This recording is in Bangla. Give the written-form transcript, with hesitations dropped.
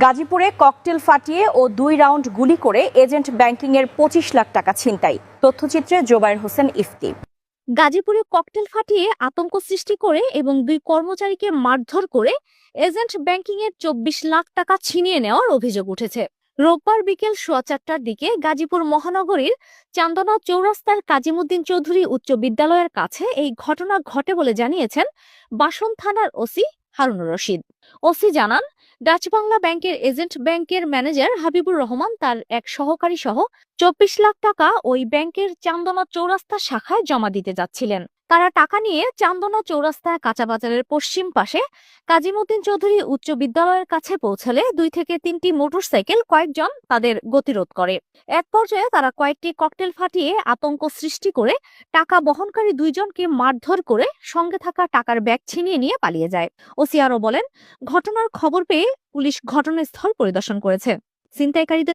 গাজীপুরে ককটেল ফাটিয়ে ও 2 রাউন্ড গুলি করে এজেন্ট ব্যাংকিংয়ের 25 লাখ টাকা ছিনতাই। তথ্যচিত্রে জোবায়ের হোসেন ইফতি। গাজীপুরে ককটেল ফাটিয়ে আতঙ্ক সৃষ্টি করে এবং 2 কর্মচারীকে মারধর করে এজেন্ট ব্যাংকিংয়ের 24 লাখ টাকা ছিনিয়ে নেওয়ার অভিযোগ উঠেছে। রোববার বিকেল 4:15টার দিকে গাজীপুর মহানগরীর চান্দনা চৌরাস্তার কাজীমুদ্দিন চৌধুরী উচ্চ বিদ্যালয়ের কাছে এই ঘটনা ঘটে বলে জানিয়েছেন বাসন থানার ওসি হারুনুর রশিদ। ওসি জানান, ডাচ বাংলা ব্যাংকের এজেন্ট ব্যাংকের ম্যানেজার হাবিবুর রহমান তার এক সহকারী সহ 24 লাখ টাকা ওই ব্যাংকের চান্দনা চৌরাস্তা শাখায় জমা দিতে যাচ্ছিলেন। তারা টাকা নিয়ে চান্দনা চৌরাস্তা কাঁচা বাজারের পশ্চিম পাশে কাজীমুদ্দিন চৌধুরী উচ্চ বিদ্যালয়ের কাছে পৌঁছালে 2 থেকে 3টি মোটরসাইকেল কয়েকজন তাদের গতিরোধ করে। এক পর্যায়ে তারা কয়েকটি ককটেল ফাটিয়ে আতঙ্ক সৃষ্টি করে টাকা বহনকারী 2 জনকে মারধর করে সঙ্গে থাকা টাকার ব্যাগ ছিনিয়ে নিয়ে পালিয়ে যায়। ওসি আরো বলেন, ঘটনার খবর পেয়ে পুলিশ ঘটনাস্থল পরিদর্শন করেছে। ছিনতাইকারীদের